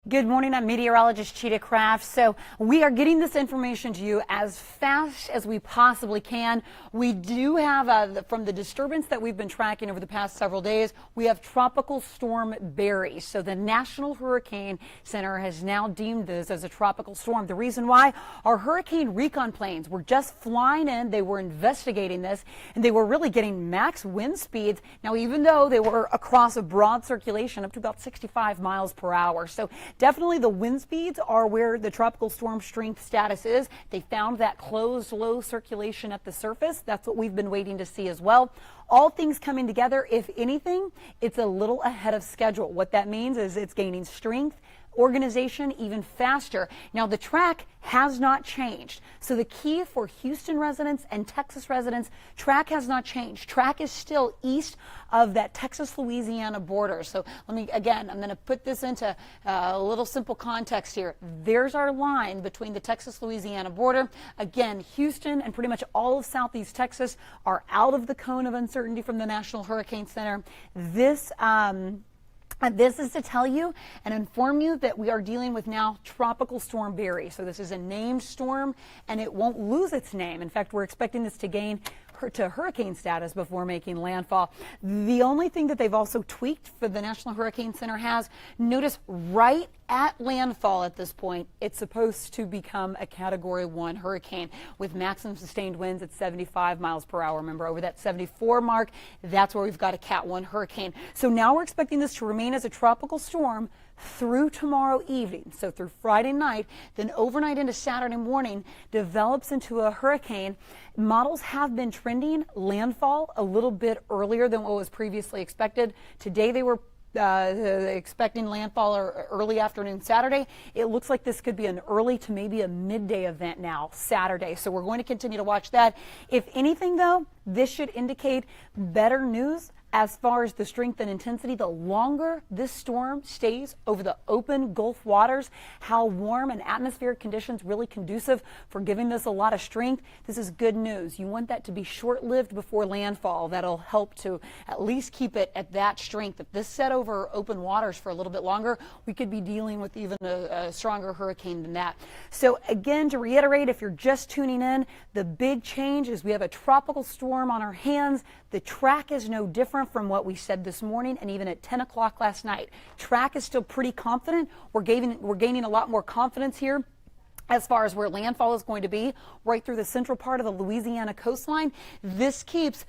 Good morning, I'm Meteorologist Chita Craft. So we are getting this information to you as fast as we possibly can. We do have, from the disturbance that we've been tracking over the past several days, we have Tropical Storm Barry. So the National Hurricane Center has now deemed this as a tropical storm. The reason why, our hurricane recon planes were just flying in. They were investigating this, and they were really getting max wind speeds. Now, even though they were across a broad circulation up to about 65 miles per hour. So definitely the wind speeds are where the tropical storm strength status is. They found that closed low circulation at the surface. That's what we've been waiting to see as well. All things coming together, if anything, it's a little ahead of schedule. What that means is it's gaining strength, organization even faster. Now, the track has not changed. So the key for Houston residents and Texas residents, track has not changed. Track is still east of that Texas-Louisiana border. So I'm going to put this into a little simple context here. There's our line between the Texas-Louisiana border. Again, Houston and pretty much all of southeast Texas are out of the cone of uncertainty from the National Hurricane Center. This is to tell you and inform you that we are dealing with now Tropical Storm Barry. So this is a named storm, and it won't lose its name. In fact, we're expecting this to gain to hurricane status before making landfall. The only thing that they've also tweaked for the National Hurricane Center has, notice right at landfall at this point, it's supposed to become a Category 1 hurricane with maximum sustained winds at 75 miles per hour. Remember, over that 74 mark, that's where we've got a Cat 1 hurricane. So now we're expecting this to remain as a tropical storm through tomorrow evening. So through Friday night, then overnight into Saturday morning, develops into a hurricane. Models have been trending landfall a little bit earlier than what was previously expected. Today they were expecting landfall early afternoon Saturday. It looks like this could be an early to maybe a midday event now Saturday. So we're going to continue to watch that. If anything, though, this should indicate better news as far as the strength and intensity. The longer this storm stays over the open Gulf waters, how warm and atmospheric conditions really conducive for giving this a lot of strength. This is good news. You want that to be short-lived before landfall. That'll help to at least keep it at that strength. If this set over open waters for a little bit longer, we could be dealing with even a stronger hurricane than that. So again, to reiterate, if you're just tuning in, the big change is we have a tropical storm on our hands. The track is no different from what we said this morning and even at 10 o'clock last night. Track is still pretty confident. We're gaining a lot more confidence here as far as where landfall is going to be, right through the central part of the Louisiana coastline. This keeps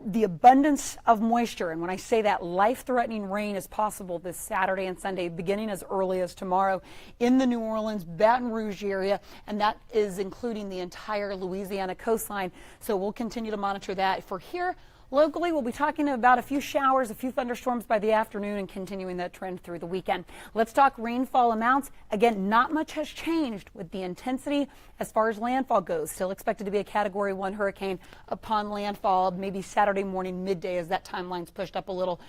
the abundance of moisture, and when I say that, life-threatening rain is possible this Saturday and Sunday, beginning as early as tomorrow in the New Orleans, Baton Rouge area, and that is including the entire Louisiana coastline. So we'll continue to monitor that. For here, locally, we'll be talking about a few showers, a few thunderstorms by the afternoon, and continuing that trend through the weekend. Let's talk rainfall amounts. Again, not much has changed with the intensity as far as landfall goes. Still expected to be a Category 1 hurricane upon landfall, maybe Saturday morning, midday, as that timeline's pushed up a little.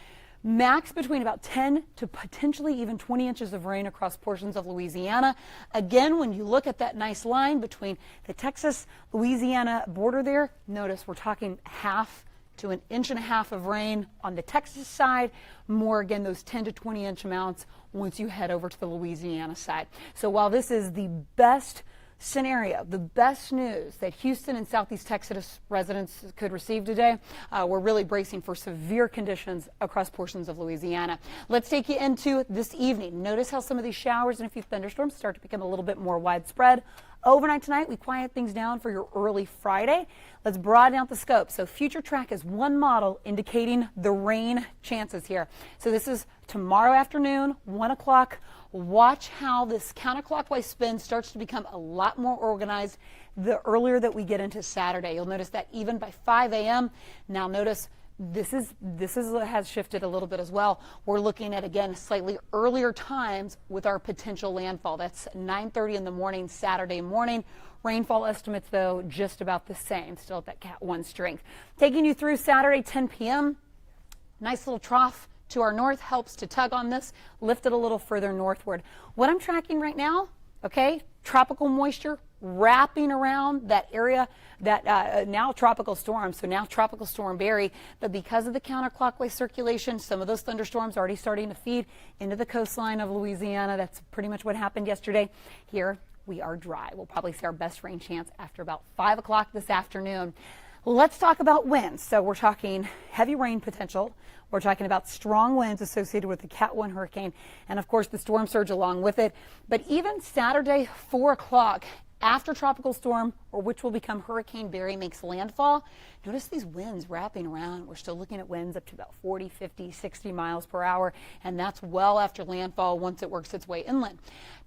Max between about 10 to potentially even 20 inches of rain across portions of Louisiana. Again, when you look at that nice line between the Texas-Louisiana border there, notice we're talking half to an inch and a half of rain on the Texas side, more again those 10 to 20 inch amounts once you head over to the Louisiana side. So while this is the best scenario, the best news that Houston and Southeast Texas residents could receive today, we're really bracing for severe conditions across portions of Louisiana. Let's take you into this evening. Notice how some of these showers and a few thunderstorms start to become a little bit more widespread. Overnight tonight, we quiet things down for your early Friday. Let's broaden out the scope. So future track is one model indicating the rain chances here. So this is tomorrow afternoon, 1 o'clock. Watch how this counterclockwise spin starts to become a lot more organized the earlier that we get into Saturday. You'll notice that even by 5 a.m. Now notice this has shifted a little bit as well. We're looking at, again, slightly earlier times with our potential landfall. That's 9:30 in the morning, Saturday morning. Rainfall estimates, though, just about the same, still at that Cat 1 strength. Taking you through Saturday, 10 p.m. Nice little trough to our north helps to tug on this, lift it a little further northward. What I'm tracking right now, okay, tropical moisture wrapping around that area, that now tropical storm, so now tropical storm Barry. But because of the counterclockwise circulation, some of those thunderstorms already starting to feed into the coastline of Louisiana. That's pretty much what happened yesterday. Here we are dry. We'll probably see our best rain chance after about 5 o'clock this afternoon. Let's talk about winds. So we're talking heavy rain potential. We're talking about strong winds associated with the Cat 1 hurricane, and of course the storm surge along with it. But even Saturday, 4 o'clock, after tropical storm, or which will become Hurricane Barry, makes landfall, notice these winds wrapping around. We're still looking at winds up to about 40, 50, 60 miles per hour, and that's well after landfall once it works its way inland.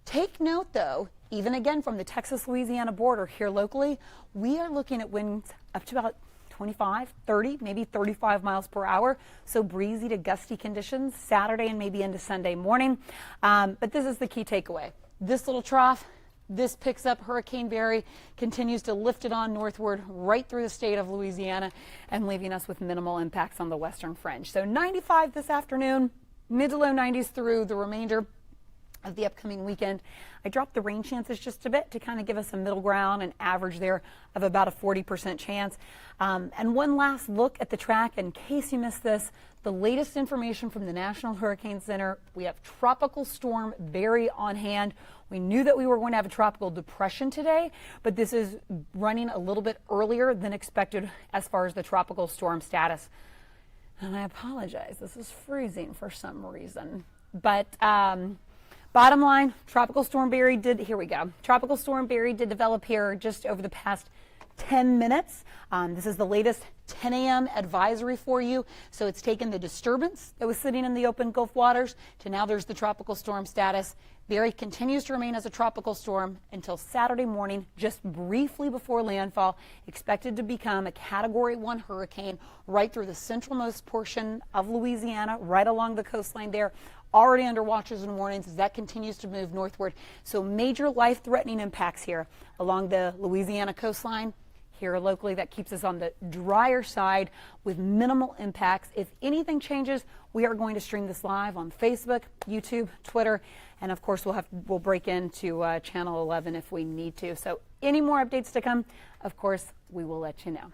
Take note, though, even again from the Texas-Louisiana border here locally, we are looking at winds up to about 25, 30, maybe 35 miles per hour. So breezy to gusty conditions Saturday and maybe into Sunday morning. But this is the key takeaway. This little trough, this picks up Hurricane Barry, continues to lift it on northward right through the state of Louisiana and leaving us with minimal impacts on the western fringe. So 95 this afternoon, mid to low 90s through the remainder of the upcoming weekend. I dropped the rain chances just a bit to kind of give us a middle ground, an average there of about a 40% chance. And one last look at the track in case you missed this. The latest information from the National Hurricane Center, we have Tropical Storm Barry on hand. We knew that we were going to have a tropical depression today, but this is running a little bit earlier than expected as far as the tropical storm status. And I apologize, this is freezing for some reason. But bottom line, Tropical Storm Barry did develop here just over the past 10 minutes. This is the latest 10 a.m. advisory for you. So it's taken the disturbance that was sitting in the open Gulf waters to now there's the tropical storm status. Barry continues to remain as a tropical storm until Saturday morning, just briefly before landfall, expected to become a Category 1 hurricane right through the centralmost portion of Louisiana, right along the coastline there. Already under watches and warnings as that continues to move northward. So major life-threatening impacts here along the Louisiana coastline. Here locally, that keeps us on the drier side with minimal impacts. If anything changes, we are going to stream this live on Facebook, YouTube, Twitter, and of course we'll break into Channel 11 if we need to. So any more updates to come, of course, we will let you know.